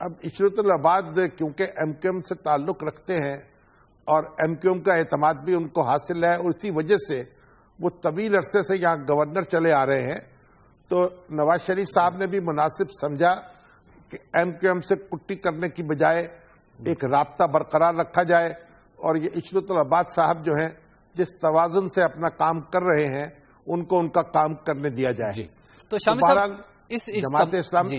اب اشرت کیونکہ M Q M سے تعلق رکھتے ہیں اور ایم کیو ایم کا اعتماد بھی ان کو حاصل ہے، اور اسی وجہ سے وہ طویل عرصے سے یہاں گورنر چلے آ رہے ہیں، تو نواز شریف صاحب نے بھی مناسب سمجھا کہ ایم کیو ایم سے کٹی کرنے کی بجائے ایک رابطہ برقرار رکھا جائے، اور یہ اشرت العباد صاحب جو ہیں جس توازن سے اپنا کام کر رہے ہیں ان کو ان کا کام کرنے دیا جائے۔ جی تو شامی صاحب جماعت اسلامی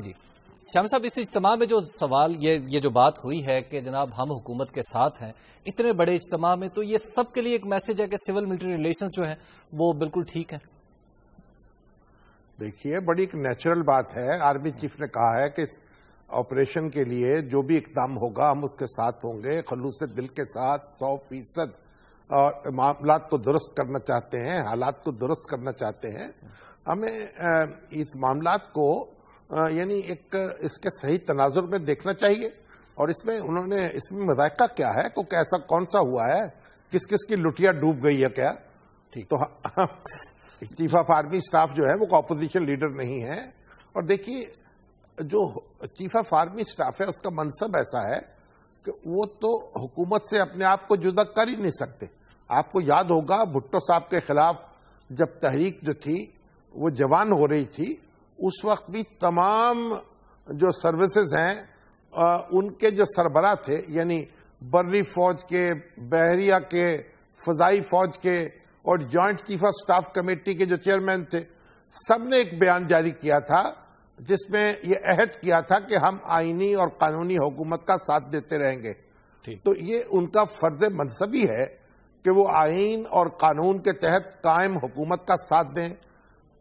شامی صاحب اس اجتماع میں جو سوال یہ جو بات ہوئی ہے کہ جناب ہم حکومت کے ساتھ ہیں اتنے بڑے اجتماع میں، تو یہ سب کے لیے ایک میسج ہے کہ سول ملٹری ریلیشنز جو ہیں وہ بالکل ٹھیک ہیں۔ دیکھیے بڑی ایک نیچرل بات ہے، آرمی چیف نے کہا ہے کہ اس آپریشن کے لیے جو بھی اقدام ہوگا ہم اس کے ساتھ ہوں گے، خلوص دل کے ساتھ 100% اور معاملات کو درست کرنا چاہتے ہیں، حالات کو درست کرنا چاہتے ہیں۔ ہمیں اس معاملات کو یعنی ایک اس کے صحیح تناظر میں دیکھنا چاہیے، اور اس میں انہوں نے اس میں مذائقہ کیا ہے، کوئی ایسا کون سا ہوا ہے، کس کس کی لٹیا ڈوب گئی ہے کیا؟ تو چیف آف آرمی اسٹاف جو ہے وہ اپوزیشن لیڈر نہیں ہے، اور دیکھیے جو چیف آف آرمی اسٹاف ہے اس کا منصب ایسا ہے کہ وہ تو حکومت سے اپنے آپ کو جدا کر ہی نہیں سکتے۔ آپ کو یاد ہوگا بھٹو صاحب کے خلاف جب تحریک جو تھی وہ جوان ہو رہی تھی، اس وقت بھی تمام جو سروسز ہیں ان کے جو سربراہ تھے، یعنی بری فوج کے، بحریہ کے، فضائی فوج کے اور joint chief of staff committee کے جو چیئرمین تھے، سب نے ایک بیان جاری کیا تھا جس میں یہ عہد کیا تھا کہ ہم آئینی اور قانونی حکومت کا ساتھ دیتے رہیں گے۔ تو یہ ان کا فرض منصبی ہے کہ وہ آئین اور قانون کے تحت قائم حکومت کا ساتھ دیں۔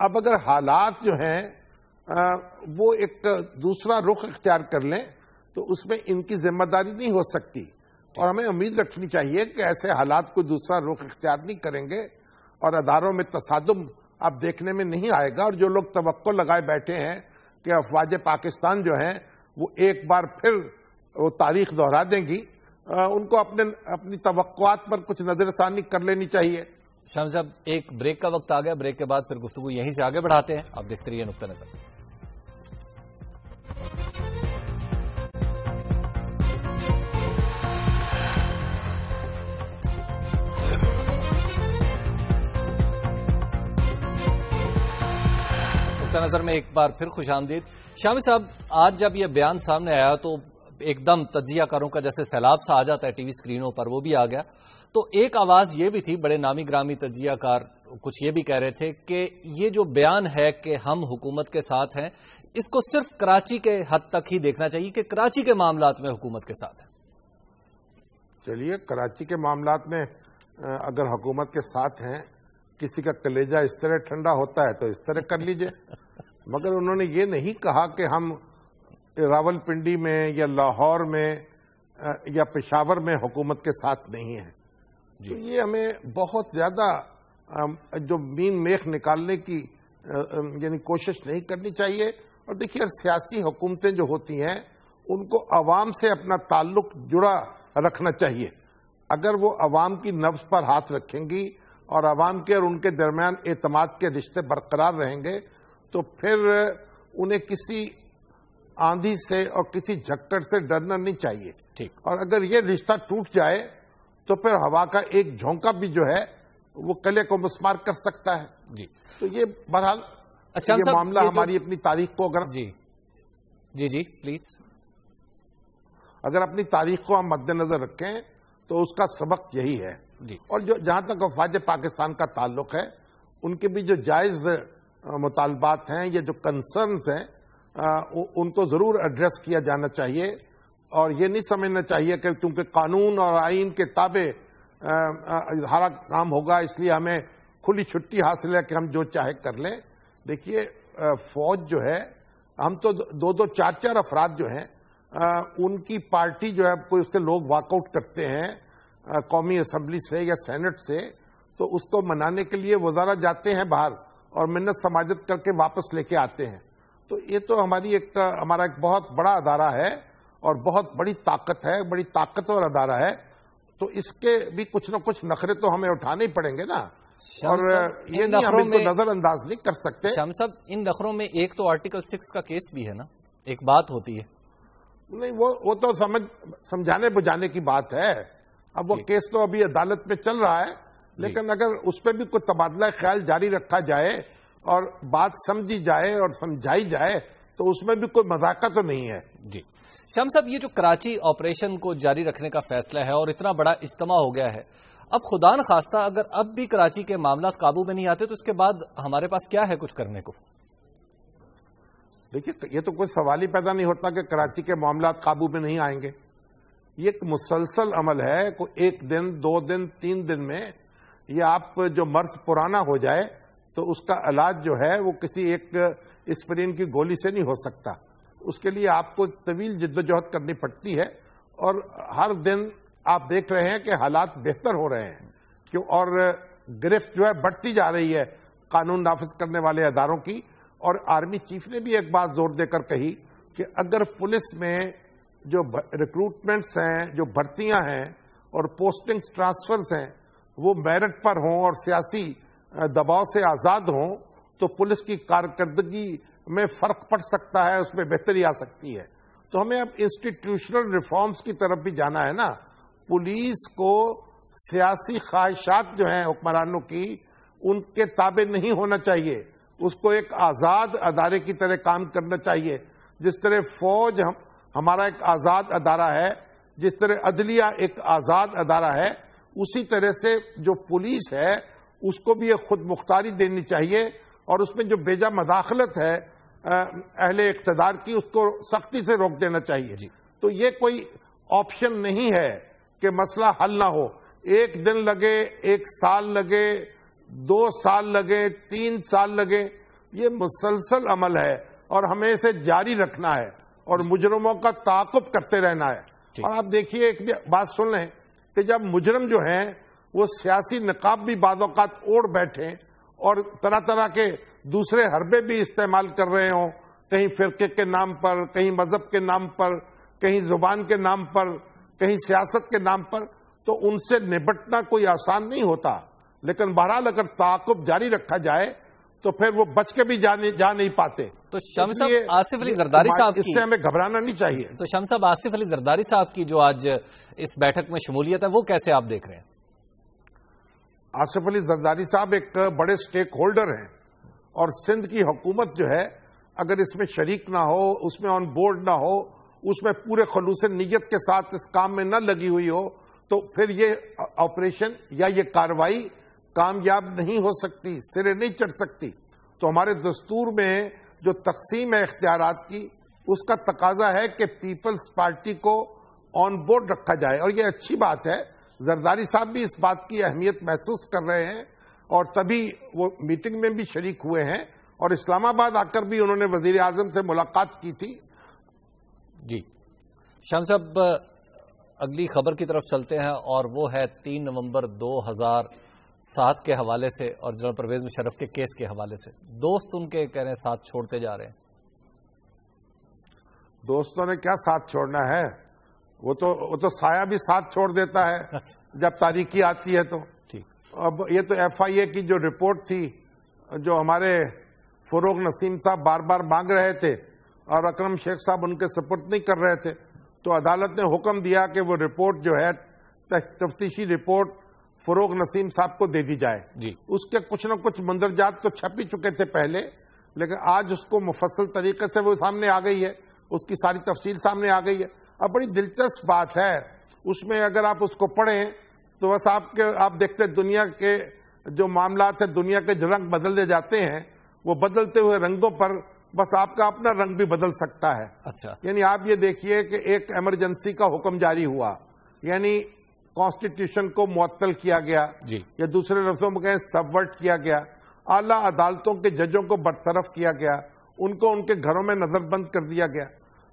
اب اگر حالات جو ہیں وہ ایک دوسرا رخ اختیار کر لیں تو اس میں ان کی ذمہ داری نہیں ہو سکتی، اور ہمیں امید رکھنی چاہیے کہ ایسے حالات کو دوسرا رخ اختیار نہیں کریں گے اور اداروں میں تصادم اب دیکھنے میں نہیں آئے گا، اور جو لوگ توقع لگائے بیٹھے ہیں کہ افواج پاکستان جو ہیں وہ ایک بار پھر وہ تاریخ دہرا دیں گی، ان کو اپنی توقعات پر کچھ نظر ثانی کر لینی چاہیے۔ شام صاحب ایک بریک کا وقت آ گیا، بریک کے بعد پھر گفتگو یہیں سے آگے بڑھاتے ہیں، آپ دیکھتے رہیے نقطہ نظر۔ نقطہ نظر میں ایک بار پھر خوش آمدید۔ شامی صاحب آج جب یہ بیان سامنے آیا تو ایک دم تجزیہ کاروں کا جیسے سیلاب سا آ جاتا ہے ٹی وی سکرینوں پر، وہ بھی آ گیا۔ تو ایک آواز یہ بھی تھی، بڑے نامی گرامی تجزیہ کار کچھ یہ بھی کہہ رہے تھے کہ یہ جو بیان ہے کہ ہم حکومت کے ساتھ ہیں، اس کو صرف کراچی کے حد تک ہی دیکھنا چاہیے کہ کراچی کے معاملات میں حکومت کے ساتھ ہے۔ چلیے کراچی کے معاملات میں اگر حکومت کے ساتھ ہیں، کسی کا کلیجہ اس طرح ٹھنڈا ہوتا ہے تو اس طرح کر لیجئے، مگر انہوں نے یہ نہیں کہا کہ ہم راول پنڈی میں یا لاہور میں یا پشاور میں حکومت کے ساتھ نہیں ہیں۔ تو یہ ہمیں بہت زیادہ جو مین میخ نکالنے کی یعنی کوشش نہیں کرنی چاہیے، اور دیکھیے سیاسی حکومتیں جو ہوتی ہیں ان کو عوام سے اپنا تعلق جڑا رکھنا چاہیے۔ اگر وہ عوام کی نبض پر ہاتھ رکھیں گی اور عوام کے اور ان کے درمیان اعتماد کے رشتے برقرار رہیں گے تو پھر انہیں کسی آندھی سے اور کسی جھکڑ سے ڈرنا نہیں چاہیے۔ اور اگر یہ رشتہ ٹوٹ جائے تو پھر ہوا کا ایک جھونکا بھی جو ہے وہ قلعے کو مسمار کر سکتا ہے۔ تو یہ بہرحال یہ معاملہ ہماری اپنی تاریخ کو اگر جی پلیز اگر اپنی تاریخ کو ہم مد نظر رکھیں تو اس کا سبق یہی ہے۔ اور جہاں تک افواج پاکستان کا تعلق ہے، ان کے بھی جو جائز مطالبات ہیں یا جو کنسرنز ہیں ان کو ضرور ایڈریس کیا جانا چاہیے، اور یہ نہیں سمجھنا چاہیے کہ کیونکہ قانون اور آئین کے تابع ہر کام ہوگا اس لیے ہمیں کھلی چھٹی حاصل ہے کہ ہم جو چاہے کر لیں۔ دیکھیے فوج جو ہے، ہم تو دو چار افراد جو ہیں ان کی پارٹی جو ہے کوئی اس کے لوگ واک آؤٹ کرتے ہیں قومی اسمبلی سے یا سینٹ سے، تو اس کو منانے کے لیے وزراء جاتے ہیں باہر اور منت سماجت کر کے واپس لے کے آتے ہیں۔ تو یہ تو ہمارا ایک بہت بڑا ادارہ ہے اور بہت بڑی طاقت ہے، بڑی طاقتور ادارہ ہے، تو اس کے بھی کچھ نہ کچھ نخرے تو ہمیں اٹھانے ہی پڑیں گے نا، اور یہ نہیں ہم ان کو نظر انداز نہیں کر سکتے۔ شام صاحب ان نخروں میں ایک تو آرٹیکل 6 کا کیس بھی ہے نا، ایک بات ہوتی ہے۔ نہیں وہ تو سمجھانے بجھانے کی بات ہے. اب وہ کیس تو ابھی عدالت میں چل رہا ہے, لیکن اگر اس پہ بھی کوئی تبادلہ خیال جاری رکھا جائے اور بات سمجھی جائے اور سمجھائی جائے تو اس میں بھی کوئی مذاقہ تو نہیں ہے. جی شام صاحب, یہ جو کراچی آپریشن کو جاری رکھنے کا فیصلہ ہے اور اتنا بڑا اجتماع ہو گیا ہے, اب خدا نخواستہ اگر اب بھی کراچی کے معاملات قابو میں نہیں آتے تو اس کے بعد ہمارے پاس کیا ہے کچھ کرنے کو؟ دیکھیے, یہ تو کوئی سوال ہی پیدا نہیں ہوتا کہ کراچی کے معاملات قابو میں نہیں آئیں گے. یہ ایک مسلسل عمل ہے. کوئی 1 دن 2 دن 3 دن میں یہ آپ جو مرض پرانا ہو جائے تو اس کا علاج جو ہے وہ کسی ایک اسپرین کی گولی سے نہیں ہو سکتا. اس کے لیے آپ کو طویل جدوجہد کرنی پڑتی ہے, اور ہر دن آپ دیکھ رہے ہیں کہ حالات بہتر ہو رہے ہیں اور گرفت جو ہے بڑھتی جا رہی ہے قانون نافذ کرنے والے اداروں کی. اور آرمی چیف نے بھی ایک بات زور دے کر کہی کہ اگر پولیس میں جو ریکروٹمنٹس ہیں, جو بھرتیاں ہیں اور پوسٹنگز ٹرانسفرز ہیں وہ میرٹ پر ہوں اور سیاسی دباؤ سے آزاد ہوں تو پولیس کی کارکردگی میں فرق پڑ سکتا ہے, اس میں بہتری آ سکتی ہے. تو ہمیں اب انسٹیٹیوشنل ریفارمز کی طرف بھی جانا ہے نا. پولیس کو سیاسی خواہشات جو ہیں حکمرانوں کی ان کے تابع نہیں ہونا چاہیے. اس کو ایک آزاد ادارے کی طرح کام کرنا چاہیے. جس طرح فوج ہمارا ایک آزاد ادارہ ہے, جس طرح عدلیہ ایک آزاد ادارہ ہے, اسی طرح سے جو پولیس ہے اس کو بھی ایک خود مختاری دینی چاہیے, اور اس میں جو بیجا مداخلت ہے اہل اقتدار کی اس کو سختی سے روک دینا چاہیے. تو یہ کوئی آپشن نہیں ہے کہ مسئلہ حل نہ ہو. 1 دن لگے, 1 سال لگے, 2 سال لگے, 3 سال لگے, یہ مسلسل عمل ہے اور ہمیں اسے جاری رکھنا ہے اور مجرموں کا تعاقب کرتے رہنا ہے. اور آپ دیکھیے, ایک بات سن لیں کہ جب مجرم جو ہیں وہ سیاسی نقاب بھی بعض اوقات اوڑھ بیٹھے اور طرح طرح کے دوسرے حربے بھی استعمال کر رہے ہوں, کہیں فرقے کے نام پر, کہیں مذہب کے نام پر, کہیں زبان کے نام پر, کہیں سیاست کے نام پر, تو ان سے نبٹنا کوئی آسان نہیں ہوتا. لیکن بہرحال اگر تعاقب جاری رکھا جائے تو پھر وہ بچ کے بھی جا نہیں پاتے. تو شام صاحب آصف علی زرداری صاحب اس سے ہمیں گھبرانا نہیں چاہیے. تو شام صاحب آصف علی زرداری صاحب کی جو آج اس بیٹھک میں شمولیت ہے وہ کیسے آپ دیکھ رہے ہیں؟ آصف علی زرداری صاحب ایک بڑے سٹیک ہولڈر ہیں, اور سندھ کی حکومت جو ہے اگر اس میں شریک نہ ہو, اس میں آن بورڈ نہ ہو, اس میں پورے خلوص نیت کے ساتھ اس کام میں نہ لگی ہوئی ہو, تو پھر یہ آپریشن یا یہ کارروائی کامیاب نہیں ہو سکتی, سرے نہیں چڑھ سکتی. تو ہمارے دستور میں جو تقسیم ہے اختیارات کی, اس کا تقاضا ہے کہ پیپلز پارٹی کو آن بورڈ رکھا جائے, اور یہ اچھی بات ہے. زرداری صاحب بھی اس بات کی اہمیت محسوس کر رہے ہیں اور تبھی وہ میٹنگ میں بھی شریک ہوئے ہیں, اور اسلام آباد آ کر بھی انہوں نے وزیر اعظم سے ملاقات کی تھی. جی شام صاحب, اگلی خبر کی طرف چلتے ہیں, اور وہ ہے 3 نومبر 2007 کے حوالے سے اور جنرل پرویز مشرف کے کیس کے حوالے سے. دوست ان کے کہہ رہے ہیں ساتھ چھوڑتے جا رہے ہیں. دوستوں نے کیا ساتھ چھوڑنا ہے, وہ تو سایہ بھی ساتھ چھوڑ دیتا ہے جب تاریکی آتی ہے. تو اب یہ تو ایف آئی اے کی جو رپورٹ تھی جو ہمارے فروغ نسیم صاحب بار بار مانگ رہے تھے اور اکرم شیخ صاحب ان کے سپرد نہیں کر رہے تھے, تو عدالت نے حکم دیا کہ وہ رپورٹ جو ہے تفتیشی رپورٹ فروغ نسیم صاحب کو دے دی جائے. اس کے کچھ نہ کچھ مندرجات تو چھپ ہی چکے تھے پہلے, لیکن آج اس کو مفصل طریقے سے وہ سامنے آ گئی ہے, اس کی ساری تفصیل سامنے آ گئی ہے. اب بڑی دلچسپ بات ہے اس میں, اگر آپ اس کو پڑھیں تو بس آپ دیکھتے دنیا کے جو معاملات ہیں, دنیا کے جو رنگ بدلے جاتے ہیں, وہ بدلتے ہوئے رنگوں پر بس آپ کا اپنا رنگ بھی بدل سکتا ہے. اچھا, یعنی آپ یہ دیکھیے کہ ایک ایمرجنسی کا حکم جاری ہوا, یعنی کانسٹیٹیوشن کو معطل کیا گیا, یا دوسرے لفظوں میں کہیں سبورٹ کیا گیا, اعلیٰ عدالتوں کے ججوں کو برطرف کیا گیا, ان کو ان کے گھروں میں نظر بند کر دیا گیا.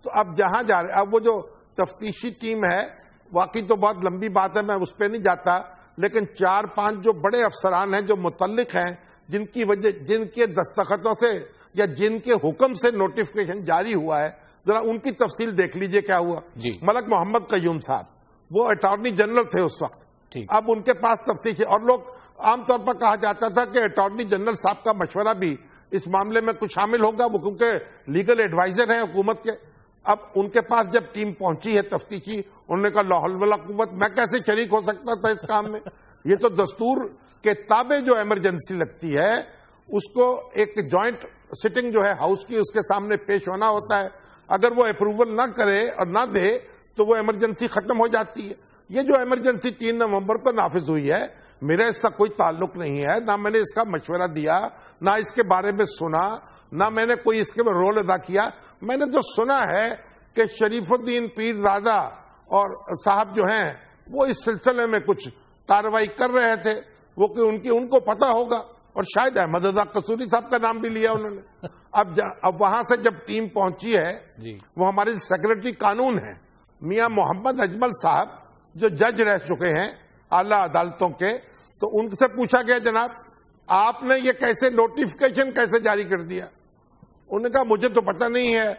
تو اب جہاں جا رہے, اب وہ جو تفتیشی ٹیم ہے, واقعی تو بہت لمبی بات ہے, میں اس پہ نہیں جاتا, لیکن 4-5 جو بڑے افسران ہیں جو متعلق ہیں, جن کے دستخطوں سے یا جن کے حکم سے نوٹیفکیشن جاری ہوا ہے, ذرا ان کی تفصیل دیکھ لیجئے کیا ہوا. ملک محمد قیوم صاحب, وہ اٹارنی جنرل تھے اس وقت, اب ان کے پاس تفتیش ہے, اور لوگ عام طور پر کہا جاتا تھا کہ اٹارنی جنرل صاحب کا مشورہ بھی اس معاملے میں کچھ شامل ہوگا, وہ کیونکہ لیگل ایڈوائزر ہیں حکومت کے. اب ان کے پاس جب ٹیم پہنچی ہے تفتیشی، انہوں نے کہا لا حول ولا قوت، میں کیسے شریک ہو سکتا تھا اس کام میں؟ یہ تو دستور کے تابع جو ایمرجنسی لگتی ہے اس کو ایک جوائنٹ سٹنگ جو ہے ہاؤس کی، اس کے سامنے پیش ہونا ہوتا ہے. اگر وہ اپروول نہ کرے اور نہ دے تو وہ ایمرجنسی ختم ہو جاتی ہے. یہ جو ایمرجنسی 3 نومبر کو نافذ ہوئی ہے، میرا اس کا کوئی تعلق نہیں ہے، نہ میں نے اس کا مشورہ دیا، نہ اس کے بارے میں سنا، نہ میں نے کوئی اس کے رول ادا کیا. میں نے جو سنا ہے کہ شریف الدین پیرزادہ اور صاحب جو ہیں وہ اس سلسلے میں کچھ کارروائی کر رہے تھے، وہ کہ ان کو پتا ہوگا، اور شاید احمد رضا قصوری صاحب کا نام بھی لیا انہوں نے. اب وہاں سے جب ٹیم پہنچی ہے، وہ ہمارے سیکرٹری قانون ہیں میاں محمد اجمل صاحب، جو جج رہ چکے ہیں اعلیٰ عدالتوں کے، تو ان سے پوچھا گیا جناب آپ نے یہ کیسے نوٹیفکیشن کیسے جاری کر دیا؟ انہوں نے کہا مجھے تو پتہ نہیں ہے،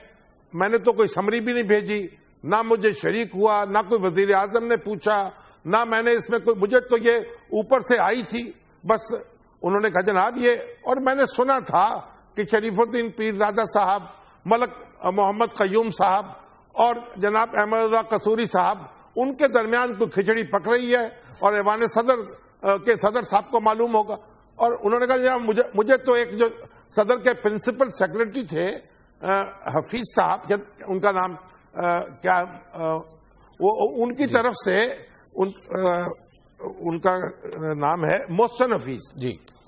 میں نے تو کوئی سمری بھی نہیں بھیجی، نہ مجھے شریک ہوا، نہ کوئی وزیر اعظم نے پوچھا، نہ میں نے اس میں کوئی، مجھے تو یہ اوپر سے آئی تھی بس. انہوں نے کہا جناب یہ، اور میں نے سنا تھا کہ شریف الدین پیرزادہ صاحب، ملک محمد قیوم صاحب اور جناب احمد رضا قصوری صاحب، ان کے درمیان کوئی کھچڑی پک رہی ہے اور ایوان صدر کے صدر صاحب کو معلوم ہوگا. اور انہوں نے کہا جناب مجھے تو ایک جو صدر کے پرنسپل سیکرٹری تھے حفیظ صاحب، ان کا نام کیا، وہ ان کی طرف سے ان کا نام ہے محسن حفیظ،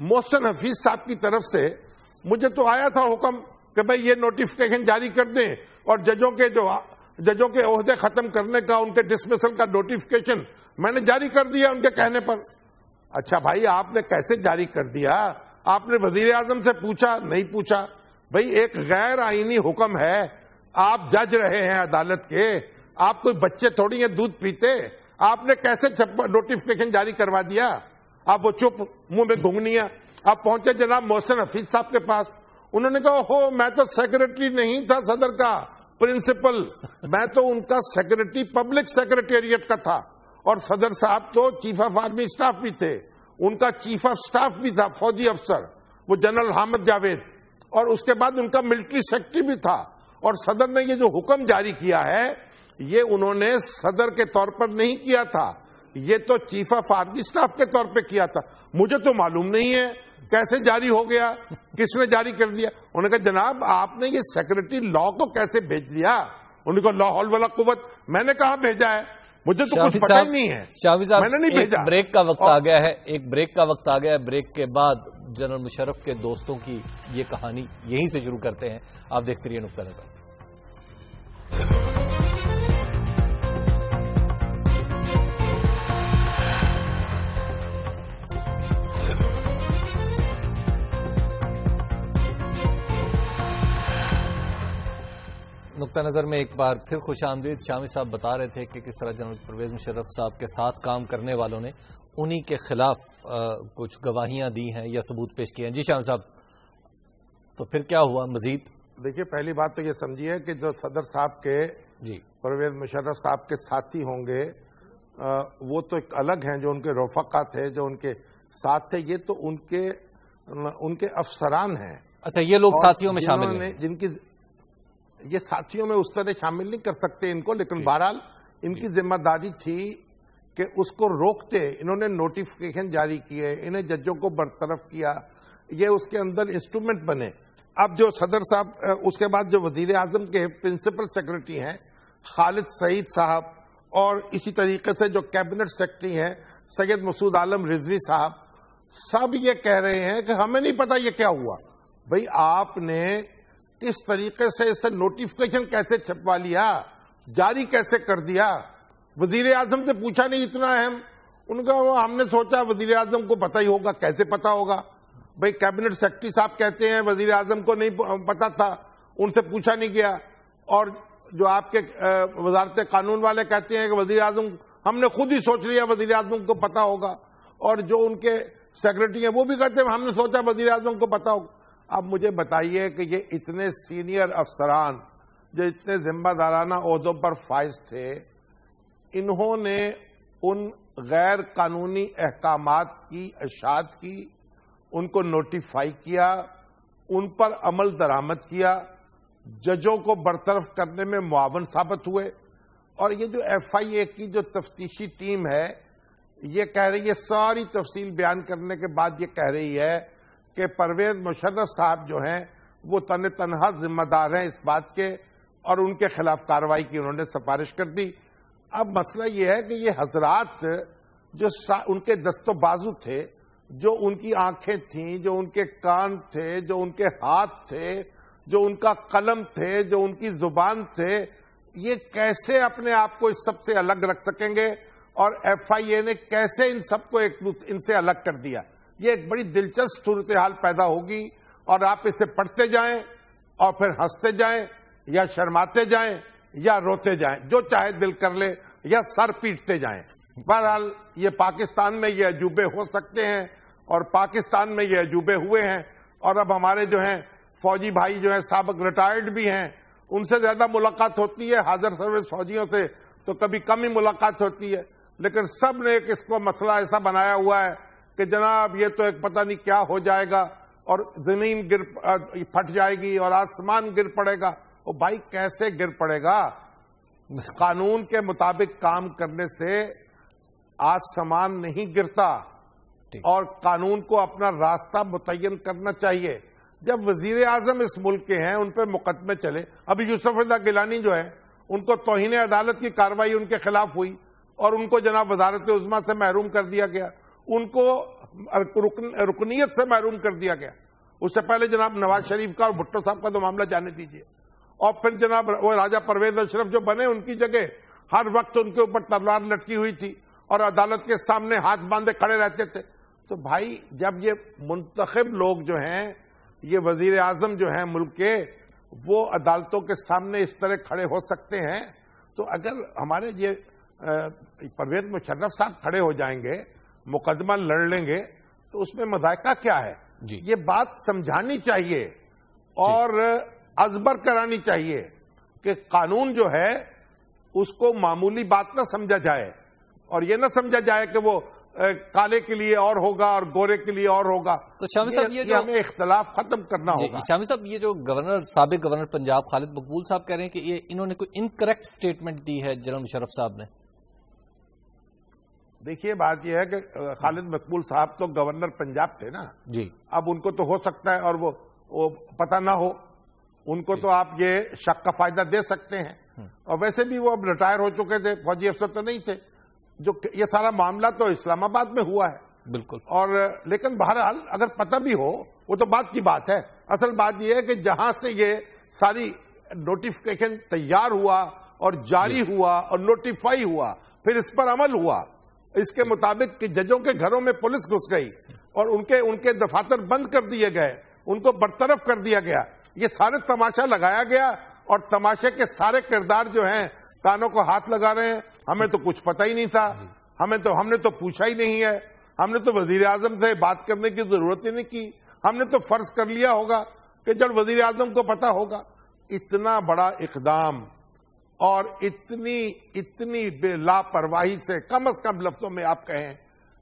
محسن حفیظ صاحب کی طرف سے مجھے تو آیا تھا حکم کہ بھئی یہ نوٹیفکیشن جاری کر دیں، اور ججوں کے عہدے ختم کرنے کا، ان کے ڈسمسل کا نوٹیفکیشن میں نے جاری کر دیا ان کے کہنے پر. اچھا بھائی آپ نے کیسے جاری کر دیا؟ آپ نے وزیر اعظم سے پوچھا؟ نہیں پوچھا. بھئی ایک غیر آئینی حکم ہے، آپ جج رہے ہیں عدالت کے، آپ کوئی بچے تھوڑی ہیں دودھ پیتے، آپ نے کیسے نوٹیفکیشن جاری کروا دیا؟ آپ وہ چپ منہ میں گھنگنیاں. آپ پہنچے جناب محسن حفیظ صاحب کے پاس، انہوں نے کہا ہو میں تو سیکرٹری نہیں تھا صدر کا پرنسپل، میں تو ان کا سیکرٹری پبلک سیکرٹریٹ کا تھا، اور صدر صاحب تو چیف آف آرمی اسٹاف بھی تھے، ان کا چیف آف اسٹاف بھی تھا فوجی افسر وہ جنرل حامد جاوید، اور اس کے بعد ان کا ملٹری سیکرٹری بھی تھا. اور صدر نے یہ جو حکم جاری کیا ہے یہ انہوں نے صدر کے طور پر نہیں کیا تھا، یہ تو چیف آف آرمی اسٹاف کے طور پہ کیا تھا. مجھے تو معلوم نہیں ہے کیسے جاری ہو گیا، کس نے جاری کر دیا. انہوں نے کہا جناب آپ نے یہ سیکرٹری لا کو کیسے بھیج دیا؟ انہوں نے کہا لا حول ولا قوت، میں نے کہاں بھیجا ہے، مجھے تو کچھ پتہ ہی نہیں ہے، میں نے نہیں بھیجا. بریک کا وقت آ گیا ہے، ایک بریک کا وقت آ گیا ہے. بریک کے بعد جنرل مشرف کے دوستوں کی یہ کہانی یہیں سے شروع کرتے ہیں. آپ دیکھتے رہیے نقطہ نظر. نقطہ نظر میں ایک بار پھر خوش آمدید. شامی صاحب بتا رہے تھے کہ کس طرح جنرل پرویز مشرف صاحب کے ساتھ کام کرنے والوں نے انہی کے خلاف کچھ گواہیاں دی ہیں یا ثبوت پیش کیے ہیں. جی شامی صاحب، تو پھر کیا ہوا مزید؟ دیکھیے پہلی بات تو یہ سمجھیے کہ جو صدر صاحب کے پرویز مشرف صاحب کے ساتھی ہوں گے وہ تو ایک الگ ہیں، جو ان کے رفقا تھے، جو ان کے ساتھ تھے، یہ تو ان کے افسران ہیں. اچھا یہ لوگ ساتھیوں میں شامل ہیں، جن کی یہ ساتھیوں میں اس طرح شامل نہیں کر سکتے ان کو، لیکن بہرحال ان کی ذمہ داری تھی کہ اس کو روکتے. انہوں نے نوٹیفکیشن جاری کیے، انہیں ججوں کو برطرف کیا، یہ اس کے اندر انسٹرومنٹ بنے. اب جو صدر صاحب، اس کے بعد جو وزیر اعظم کے پرنسپل سیکرٹری ہیں خالد سعید صاحب، اور اسی طریقے سے جو کیبنٹ سیکرٹری ہیں سید مسعود عالم رضوی صاحب، سب یہ کہہ رہے ہیں کہ ہمیں نہیں پتا یہ کیا ہوا. بھئی آپ نے کس طریقے سے اس سے نوٹیفکیشن کیسے چھپوا لیا، جاری کیسے کر دیا؟ وزیر اعظم سے پوچھا نہیں اتنا اہم؟ ان کا ہم نے سوچا وزیر اعظم کو پتہ ہی ہوگا. کیسے پتا ہوگا؟ بھئی کیبنٹ سیکرٹری صاحب کہتے ہیں وزیر اعظم کو نہیں پتا تھا، ان سے پوچھا نہیں گیا. اور جو آپ کے وزارت قانون والے کہتے ہیں کہ وزیر اعظم، ہم نے خود ہی سوچ لیا وزیر اعظم کو پتا ہوگا. اور جو ان کے سیکرٹری ہیں وہ بھی کہتے ہیں ہم نے سوچا وزیر اعظم کو پتا ہوگا. اب مجھے بتائیے کہ یہ اتنے سینئر افسران جو اتنے ذمہ دارانہ عہدوں پر فائز تھے، انہوں نے ان غیر قانونی احکامات کی اشاعت کی، ان کو نوٹیفائی کیا، ان پر عمل درآمد کیا، ججوں کو برطرف کرنے میں معاون ثابت ہوئے. اور یہ جو ایف آئی اے کی جو تفتیشی ٹیم ہے یہ کہہ رہی ہے, ساری تفصیل بیان کرنے کے بعد یہ کہہ رہی ہے کہ پرویز مشرف صاحب جو ہیں وہ تنہا ذمہ دار ہیں اس بات کے, اور ان کے خلاف کارروائی کی انہوں نے سفارش کر دی. اب مسئلہ یہ ہے کہ یہ حضرات جو ان کے دست و بازو تھے, جو ان کی آنکھیں تھیں, جو ان کے کان تھے, جو ان کے ہاتھ تھے, جو ان کا قلم تھے, جو ان کی زبان تھے, یہ کیسے اپنے آپ کو اس سب سے الگ رکھ سکیں گے؟ اور ایف آئی اے نے کیسے ان سب کو ان سے الگ کر دیا؟ یہ ایک بڑی دلچسپ صورتحال پیدا ہوگی, اور آپ اسے پڑھتے جائیں اور پھر ہنستے جائیں یا شرماتے جائیں یا روتے جائیں, جو چاہے دل کر لے, یا سر پیٹتے جائیں. بہرحال یہ پاکستان میں یہ عجوبے ہو سکتے ہیں, اور پاکستان میں یہ عجوبے ہوئے ہیں. اور اب ہمارے جو ہیں فوجی بھائی جو ہیں سابق ریٹائرڈ بھی ہیں, ان سے زیادہ ملاقات ہوتی ہے. حاضر سروس فوجیوں سے تو کبھی کم ہی ملاقات ہوتی ہے, لیکن سب نے ایک اس کو مسئلہ ایسا بنایا ہوا ہے کہ جناب یہ تو ایک پتہ نہیں کیا ہو جائے گا, اور زمین پھٹ جائے گی اور آسمان گر پڑے گا. وہ بھائی کیسے گر پڑے گا؟ قانون کے مطابق کام کرنے سے آسمان نہیں گرتا, اور قانون کو اپنا راستہ متعین کرنا چاہیے. جب وزیر اعظم اس ملک کے ہیں, ان پہ مقدمے چلے. ابھی یوسف رضا گیلانی جو ہے ان کو توہین عدالت کی کارروائی ان کے خلاف ہوئی, اور ان کو جناب وزارت عظمیٰ سے محروم کر دیا گیا, ان کو رکنیت سے محروم کر دیا گیا. اس سے پہلے جناب نواز شریف کا اور بھٹو صاحب کا تو معاملہ جانے دیجیے. اور پھر جناب وہ راجہ پرویز اشرف جو بنے, ان کی جگہ ہر وقت ان کے اوپر تلوار لٹکی ہوئی تھی, اور عدالت کے سامنے ہاتھ باندھے کھڑے رہتے تھے. تو بھائی جب یہ منتخب لوگ جو ہیں, یہ وزیر اعظم جو ہیں ملک کے, وہ عدالتوں کے سامنے اس طرح کھڑے ہو سکتے ہیں, تو اگر ہمارے یہ پرویز مشرف صاحب کھڑے ہو جائیں گے, مقدمہ لڑ لیں گے, تو اس میں مذائقہ کیا ہے؟ یہ بات سمجھانی چاہیے اور ازبر کرانی چاہیے کہ قانون جو ہے اس کو معمولی بات نہ سمجھا جائے, اور یہ نہ سمجھا جائے کہ وہ کالے کے لیے اور ہوگا اور گورے کے لیے اور ہوگا. تو شامی صاحب یہ ہمیں اختلاف ختم کرنا ہوگا. شامی صاحب یہ جو سابق گورنر پنجاب خالد مقبول صاحب کہہ رہے ہیں کہ انہوں نے کوئی انکریکٹ سٹیٹمنٹ دی ہے جنرل مشرف صاحب نے. دیکھیے بات یہ ہے کہ خالد مقبول صاحب تو گورنر پنجاب تھے نا جی. اب ان کو تو ہو سکتا ہے اور وہ پتہ نہ ہو, ان کو تو آپ یہ شک کا فائدہ دے سکتے ہیں. اور ویسے بھی وہ اب ریٹائر ہو چکے تھے, فوجی افسر تو نہیں تھے. جو یہ سارا معاملہ تو اسلام آباد میں ہوا ہے بالکل. اور لیکن بہرحال اگر پتہ بھی ہو وہ تو بات کی بات ہے. اصل بات یہ ہے کہ جہاں سے یہ ساری نوٹیفکیشن تیار ہوا اور جاری ہوا اور نوٹیفائی ہوا, پھر اس پر عمل ہوا, اس کے مطابق کہ ججوں کے گھروں میں پولیس گھس گئی اور ان کے دفاتر بند کر دیے گئے, ان کو برطرف کر دیا گیا. یہ سارے تماشا لگایا گیا, اور تماشے کے سارے کردار جو ہیں کانوں کو ہاتھ لگا رہے ہیں. ہمیں تو کچھ پتہ ہی نہیں تھا, ہم نے تو پوچھا ہی نہیں ہے, ہم نے تو وزیر اعظم سے بات کرنے کی ضرورت ہی نہیں کی. ہم نے تو فرض کر لیا ہوگا کہ جب وزیر اعظم کو پتہ ہوگا. اتنا بڑا اقدام اور اتنی بے لاپرواہی سے, کم از کم لفظوں میں آپ کہیں,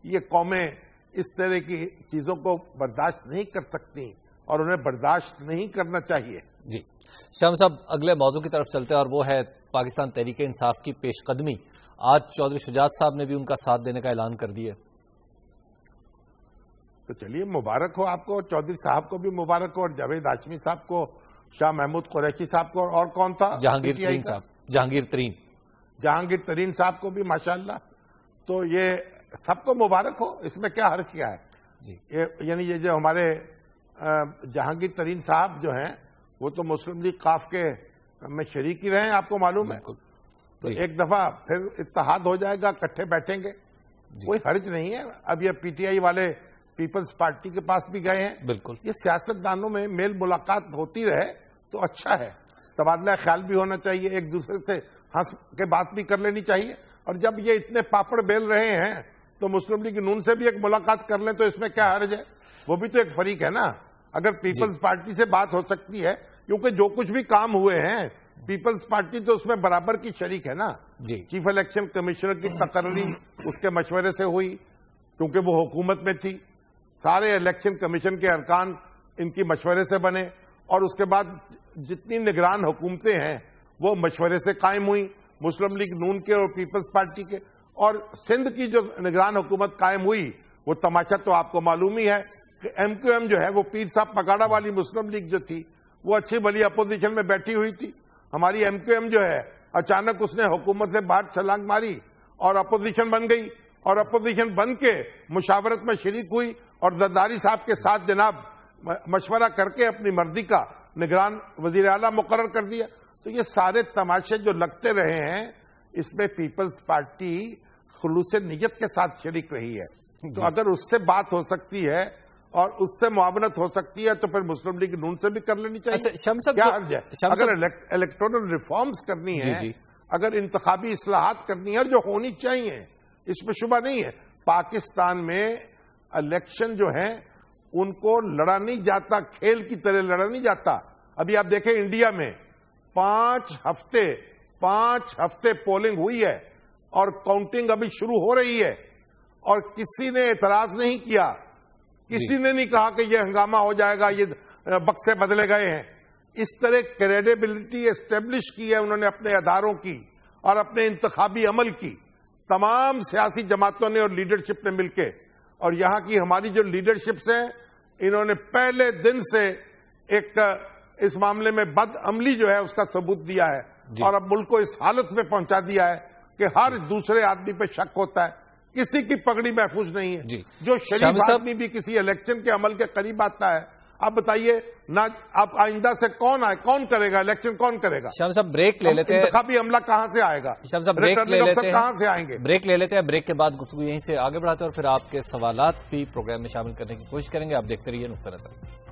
یہ قومیں اس طرح کی چیزوں کو برداشت نہیں کر سکتی, اور انہیں برداشت نہیں کرنا چاہیے. جی شامی صاحب, اگلے موضوع کی طرف چلتے ہیں, اور وہ ہے پاکستان تحریک انصاف کی پیش قدمی. آج چودھری شجاعت صاحب نے بھی ان کا ساتھ دینے کا اعلان کر دیا. تو چلیے مبارک ہو آپ کو, چودھری صاحب کو بھی مبارک ہو, اور جاوید ہاشمی صاحب کو, شاہ محمود قریشی صاحب کو, اور کون تھا, جہانگیر ترین صاحب کو بھی ماشاءاللہ. تو یہ سب کو مبارک ہو, اس میں کیا حرج کیا ہے؟ یعنی یہ جو ہمارے جہانگیر ترین صاحب جو ہیں وہ تو مسلم لیگ قاف کے میں شریک ہی رہے ہیں, آپ کو معلوم ہے. تو ایک دفعہ پھر اتحاد ہو جائے گا, اکٹھے بیٹھیں گے, کوئی حرج نہیں ہے. اب یہ پی ٹی آئی والے پیپلز پارٹی کے پاس بھی گئے ہیں. بالکل, یہ سیاست دانوں میں میل ملاقات ہوتی رہے تو اچھا ہے, تبادلہ خیال بھی ہونا چاہیے, ایک دوسرے سے ہنس کے بات بھی کر لینی چاہیے. اور جب یہ اتنے پاپڑ بیل رہے ہیں تو مسلم لیگ نون سے بھی ایک ملاقات کر لیں تو اس میں کیا حرج ہے؟ وہ بھی تو ایک فریق ہے نا. اگر پیپلز پارٹی سے بات ہو سکتی ہے, کیونکہ جو کچھ بھی کام ہوئے ہیں پیپلز پارٹی تو اس میں برابر کی شریک ہے نا. چیف الیکشن کمشنر کی تقرری اس کے مشورے سے ہوئی, کیونکہ وہ حکومت میں تھی. سارے الیکشن کمیشن کے ارکان ان کی مشورے سے بنے, اور اس کے بعد جتنی نگران حکومتیں ہیں وہ مشورے سے قائم ہوئی، مسلم لیگ نون کے اور پیپلز پارٹی کے، اور سندھ کی جو نگران حکومت قائم ہوئی وہ تماشا تو آپ کو معلوم ہی ہے کہ ایم کیو ایم جو ہے وہ پیر صاحب پگاڑا والی مسلم لیگ جو تھی وہ اچھی بھلی اپوزیشن میں بیٹھی ہوئی تھی. ہماری ایم کیو ایم جو ہے اچانک اس نے حکومت سے باہر چھلانگ ماری اور اپوزیشن بن گئی، اور اپوزیشن بن کے مشاورت میں شریک ہوئی اور زرداری صاحب کے ساتھ جناب مشورہ کر کے اپنی مرضی کا نگران وزیر اعلیٰ مقرر کر دیا. تو یہ سارے تماشے جو لگتے رہے ہیں اس میں پیپلز پارٹی خلوص نیت کے ساتھ شریک رہی ہے. تو اگر اس سے بات ہو سکتی ہے اور اس سے معاونت ہو سکتی ہے تو پھر مسلم لیگ نون سے بھی کر لینی چاہیے. کیا حرج ہے؟ اگر الیکٹورل ریفارمز کرنی ہے، اگر انتخابی اصلاحات کرنی ہے اور جو ہونی چاہیے اس میں شبہ نہیں ہے. پاکستان میں الیکشن جو ہیں ان کو لڑا نہیں جاتا، کھیل کی طرح لڑا نہیں جاتا. ابھی آپ دیکھیں انڈیا میں 5 ہفتے پولنگ ہوئی ہے اور کاؤنٹنگ ابھی شروع ہو رہی ہے، اور کسی نے اعتراض نہیں کیا، کسی نے نہیں کہا کہ یہ ہنگامہ ہو جائے گا، یہ بکسے بدلے گئے ہیں. اس طرح کریڈیبلٹی اسٹیبلش کی ہے انہوں نے اپنے اداروں کی اور اپنے انتخابی عمل کی، تمام سیاسی جماعتوں نے اور لیڈرشپ نے مل کے. اور یہاں کی ہماری جو لیڈرشپس ہیں انہوں نے پہلے دن سے ایک اس معاملے میں بد عملی جو ہے اس کا ثبوت دیا ہے، اور اب ملک کو اس حالت میں پہنچا دیا ہے کہ ہر دوسرے آدمی پہ شک ہوتا ہے، کسی کی پگڑی محفوظ نہیں ہے. جو شریف آدمی بھی کسی الیکشن کے عمل کے قریب آتا ہے، آپ بتائیے نہ آپ آئندہ سے کون کرے گا الیکشن، کون کرے گا؟ شام صاحب بریک لے لیتے ہیں. انتخابی عملہ کہاں سے آئے گا؟ شام صاحب بریک لے لیتے ہیں. کہاں سے آئیں گے؟ بریک لے لیتے ہیں. بریک کے بعد گفتگو یہیں سے آگے بڑھاتے ہیں اور پھر آپ کے سوالات بھی پروگرام میں شامل کرنے کی کوشش کریں گے. آپ دیکھتے رہیے نقطہ نظر.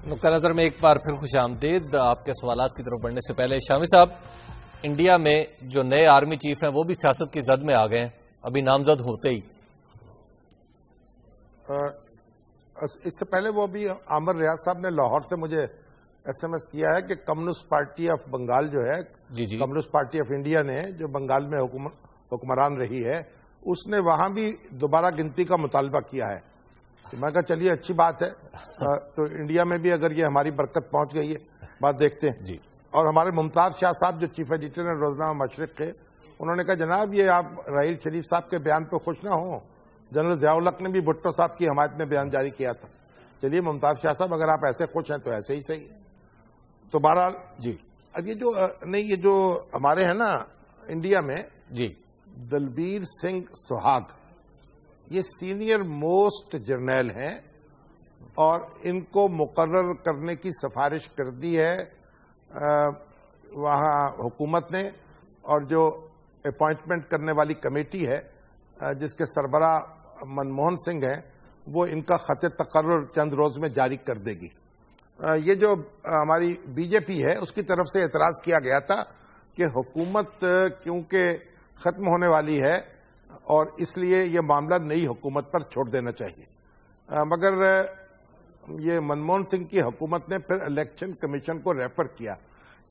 نقطہ نظر میں ایک بار پھر خوش آمدید. آپ کے سوالات کی طرف بڑھنے سے پہلے شامی صاحب، انڈیا میں جو نئے آرمی چیف ہیں وہ بھی سیاست کی زد میں آ گئے ہیں ابھی نامزد ہوتے ہی. اس سے پہلے وہ بھی عامر ریاض صاحب نے لاہور سے مجھے ایس ایم ایس کیا ہے کہ کمیونسٹ پارٹی آف بنگال جو ہے، کمیونسٹ پارٹی آف انڈیا نے جو بنگال میں حکمران رہی ہے، اس نے وہاں بھی دوبارہ گنتی کا مطالبہ کیا ہے. میں کہا چلیے اچھی بات ہے، تو انڈیا میں بھی اگر یہ ہماری برکت پہنچ گئی ہے بات دیکھتے ہیں. اور ہمارے ممتاز شاہ صاحب جو چیف ایڈیٹر ہیں روزنامہ مشرق کے، انہوں نے کہا جناب یہ آپ راحیل شریف صاحب کے بیان پہ خوش نہ ہوں، جنرل ضیاء الحق نے بھی بھٹو صاحب کی حمایت میں بیان جاری کیا تھا. چلیے ممتاز شاہ صاحب اگر آپ ایسے خوش ہیں تو ایسے ہی صحیح ہے. تو بہرحال اب یہ جو ہمارے ہیں نا انڈیا میں دلبیر سنگھ سہاگ، یہ سینئر موسٹ جرنیل ہیں اور ان کو مقرر کرنے کی سفارش کر دی ہے وہاں حکومت نے، اور جو اپوائنٹمنٹ کرنے والی کمیٹی ہے جس کے سربراہ منموہن سنگھ ہیں، وہ ان کا خط تقرر چند روز میں جاری کر دے گی. یہ جو ہماری بی جے پی ہے اس کی طرف سے اعتراض کیا گیا تھا کہ حکومت کیونکہ ختم ہونے والی ہے اور اس لیے یہ معاملہ نئی حکومت پر چھوڑ دینا چاہیے. مگر یہ منموہن سنگھ کی حکومت نے پھر الیکشن کمیشن کو ریفر کیا،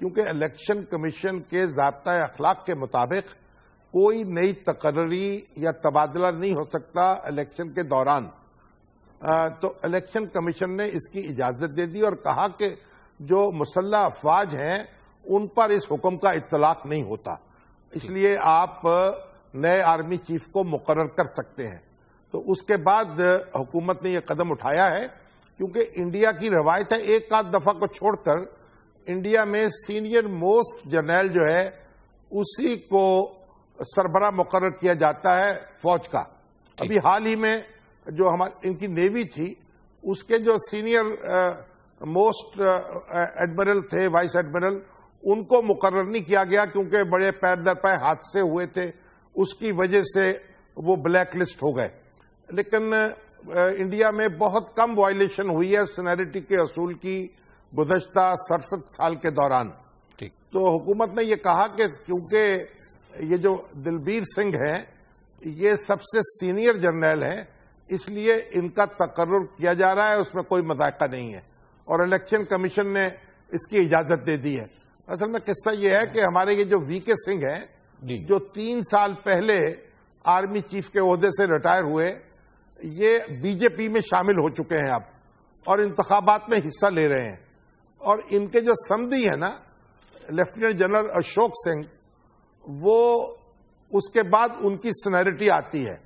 کیونکہ الیکشن کمیشن کے ضابطۂ اخلاق کے مطابق کوئی نئی تقرری یا تبادلہ نہیں ہو سکتا الیکشن کے دوران. تو الیکشن کمیشن نے اس کی اجازت دے دی اور کہا کہ جو مسلح افواج ہیں ان پر اس حکم کا اطلاق نہیں ہوتا، اس لیے آپ نئے آرمی چیف کو مقرر کر سکتے ہیں. تو اس کے بعد حکومت نے یہ قدم اٹھایا ہے، کیونکہ انڈیا کی روایت ہے ایک آدھ دفعہ کو چھوڑ کر انڈیا میں سینئر موسٹ جرنیل جو ہے اسی کو سربراہ مقرر کیا جاتا ہے فوج کا. ابھی حال ہی میں جو ان کی نیوی تھی اس کے جو سینئر موسٹ ایڈمرل تھے، وائس ایڈمرل، ان کو مقرر نہیں کیا گیا کیونکہ بڑے پیر در پیر حادثے ہوئے تھے، اس کی وجہ سے وہ بلیک لسٹ ہو گئے. لیکن انڈیا میں بہت کم وائلیشن ہوئی ہے سینیرٹی کے اصول کی گزشتہ 67 سال کے دوران. تو حکومت نے یہ کہا کہ کیونکہ یہ جو دلبیر سنگھ ہیں یہ سب سے سینئر جرنیل ہیں، اس لیے ان کا تقرر کیا جا رہا ہے، اس میں کوئی مذائقہ نہیں ہے. اور الیکشن کمیشن نے اس کی اجازت دے دی ہے. اصل میں قصہ یہ ہے کہ ہمارے یہ جو وی کے سنگھ ہیں جو 3 سال پہلے آرمی چیف کے عہدے سے ریٹائر ہوئے، یہ بی جے پی میں شامل ہو چکے ہیں اب اور انتخابات میں حصہ لے رہے ہیں. اور ان کے جو سمدھی ہیں نا لیفٹیننٹ جنرل اشوک سنگھ، وہ اس کے بعد ان کی سینیرٹی آتی ہے.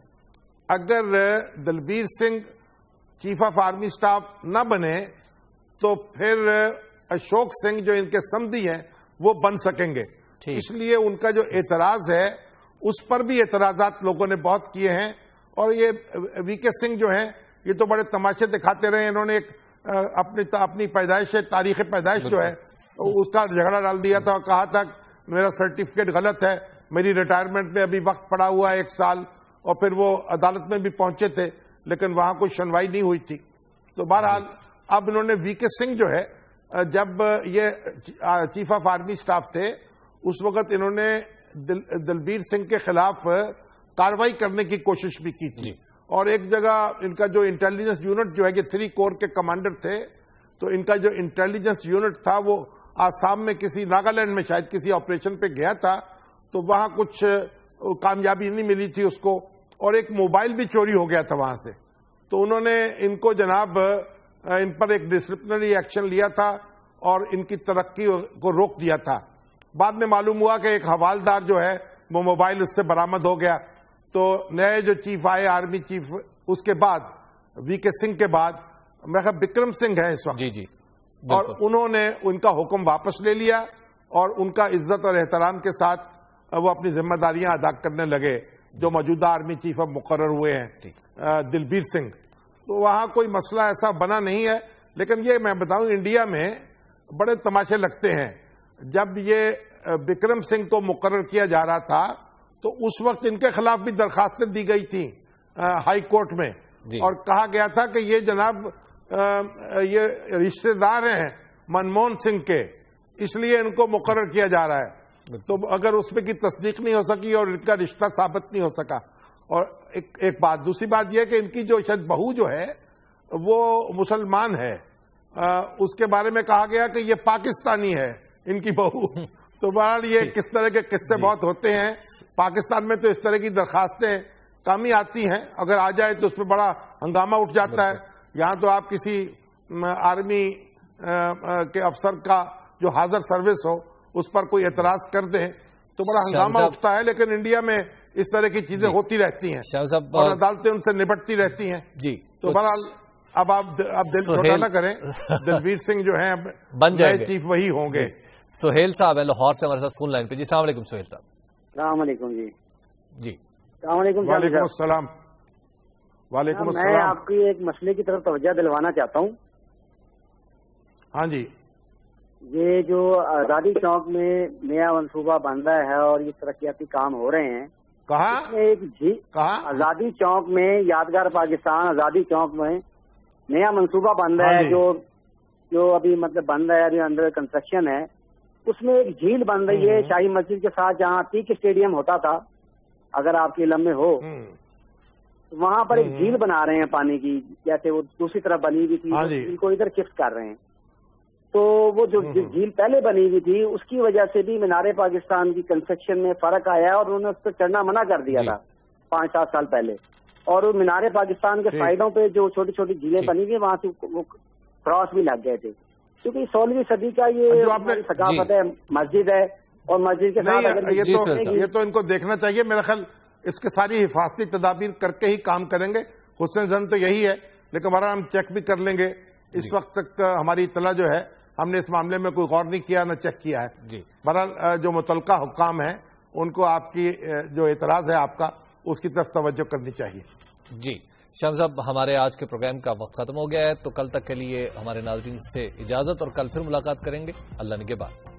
اگر Dalbir Singh chief of army staff نہ بنے تو پھر اشوک سنگھ جو ان کے سمدھی ہیں وہ بن سکیں گے. اس لیے ان کا جو اعتراض ہے اس پر بھی اعتراضات لوگوں نے بہت کیے ہیں. اور یہ وی کے سنگھ جو ہیں یہ تو بڑے تماشے دکھاتے رہے. انہوں نے ایک اپنی پیدائش تاریخ پیدائش جو ہے اس کا جھگڑا ڈال دیا تھا اور کہا تھا میرا سرٹیفکیٹ غلط ہے، میری ریٹائرمنٹ میں ابھی وقت پڑا ہوا ہے 1 سال. اور پھر وہ عدالت میں بھی پہنچے تھے لیکن وہاں کوئی سنوائی نہیں ہوئی تھی. تو بہرحال اب انہوں نے وی کے سنگھ جو ہے جب یہ چیف آف آرمی اسٹاف تھے اس وقت انہوں نے دلبیر سنگھ کے خلاف کاروائی کرنے کی کوشش بھی کی تھی. اور ایک جگہ ان کا جو انٹیلیجنس یونٹ جو ہے یہ 3 کور کے کمانڈر تھے، تو ان کا جو انٹیلیجنس یونٹ تھا وہ آسام میں ناگالینڈ میں شاید کسی آپریشن پہ گیا تھا، تو وہاں کچھ کامیابی نہیں ملی تھی اس کو، اور ایک موبائل بھی چوری ہو گیا تھا وہاں سے. تو انہوں نے ان کو جناب ان پر ایک ڈسپلنری ایکشن لیا تھا اور ان کی ترقی کو روک دیا تھا. بعد میں معلوم ہوا کہ ایک حوالدار جو ہے وہ موبائل اس سے برآمد ہو گیا. تو نئے جو چیف آئے آرمی چیف اس کے بعد وی کے سنگھ کے بعد میں خیال بکرم سنگھ ہے اس وقت، اور انہوں نے ان کا حکم واپس لے لیا اور ان کا عزت اور احترام کے ساتھ وہ اپنی ذمہ داریاں ادا کرنے لگے جو موجودہ آرمی چیف اب مقرر ہوئے ہیں دلبیر سنگھ. تو وہاں کوئی مسئلہ ایسا بنا نہیں ہے. لیکن یہ میں بتاؤں انڈیا میں بڑے تماشے لگتے ہیں. جب یہ بکرم سنگھ کو مقرر کیا جا رہا تھا تو اس وقت ان کے خلاف بھی درخواستیں دی گئی تھیں ہائی کورٹ میں، اور کہا گیا تھا کہ یہ جناب یہ رشتہ دار ہیں منموہن سنگھ کے، اس لیے ان کو مقرر کیا جا رہا ہے. تو اگر اس میں کی تصدیق نہیں ہو سکی اور ان کا رشتہ ثابت نہیں ہو سکا. اور ایک بات، دوسری بات یہ کہ ان کی جو شاید بہو جو ہے وہ مسلمان ہے، اس کے بارے میں کہا گیا کہ یہ پاکستانی ہے ان کی بہو. تو بہرحال یہ کس طرح کے قصے بہت ہوتے ہیں. پاکستان میں تو اس طرح کی درخواستیں کم ہی آتی ہیں، اگر آ جائے تو اس پہ بڑا ہنگامہ اٹھ جاتا ہے. یہاں تو آپ کسی آرمی کے افسر کا جو حاضر سروس ہو اس پر کوئی اعتراض کر دیں تو بڑا ہنگامہ اٹھتا ہے. لیکن انڈیا میں اس طرح کی چیزیں ہوتی رہتی ہیں اور عدالتیں ان سے نپٹتی رہتی ہیں. تو بہرحال اب آپ دل چھوٹا نہ کریں، دلبیر سنگھ جو ہیں بن جائے چیف وہی ہوں گے. سہیل صاحب ہے لاہور سے ہمارے ساتھ فون لائن پہ. جی السلام علیکم سہیل صاحب. السلام علیکم. جی السلام علیکم. وعلیکم السلام. وعلیکم السلام. میں آپ کی ایک مسئلے کی طرف توجہ دلوانا چاہتا ہوں. ہاں جی. یہ جو آزادی چوک میں نیا منصوبہ بن رہا ہے اور یہ ترقیاتی کام ہو رہے ہیں، کہاں آزادی چوک میں یادگار پاکستان آزادی چوک میں نیا منصوبہ بن رہا ہے جو ابھی مطلب بن رہا ہے، ابھی انڈر کنسٹرکشن ہے. اس میں ایک جھیل بن رہی ہے شاہی مسجد کے ساتھ، جہاں پیک اسٹیڈیم ہوتا تھا اگر آپ کے علم میں ہو. وہاں پر ایک جھیل بنا رہے ہیں پانی کی، جیسے وہ دوسری طرف بنی ہوئی تھی جھیل کو ادھر شفٹ کر رہے ہیں. تو وہ جو جھیل پہلے بنی ہوئی تھی اس کی وجہ سے بھی مینار پاکستان کی کنسٹرکشن میں فرق آیا ہے اور انہوں نے اس پہ چڑھنا منع کر دیا تھا 5-7 سال پہلے. اور مینار پاکستان کے سائڈوں پہ جو چھوٹی چھوٹی جھیلیں بنی ہوئی وہاں سے وہ کراس بھی لگ گئے تھے، کیونکہ 16ویں صدی کا یہ ثقافت ہے، مسجد ہے اور مسجد کے ساتھ یہ تو ان کو دیکھنا چاہیے. میرا خیال اس کے ساری حفاظتی تدابیر کر کے ہی کام کریں گے. حسن زن تو یہی ہے، لیکن ہمارا ہم چیک بھی کر لیں گے. اس وقت تک ہماری اطلاع جو ہے ہم نے اس معاملے میں کوئی غور نہیں کیا نہ چیک کیا ہے. بہرحال جو متعلقہ حکام ہیں ان کو آپ کی جو اعتراض ہے آپ کا اس کی طرف توجہ کرنی چاہیے. جی شام صاحب، ہمارے آج کے پروگرام کا وقت ختم ہو گیا ہے، تو کل تک کے لیے ہمارے ناظرین سے اجازت، اور کل پھر ملاقات کریں گے. اللہ نگہبان.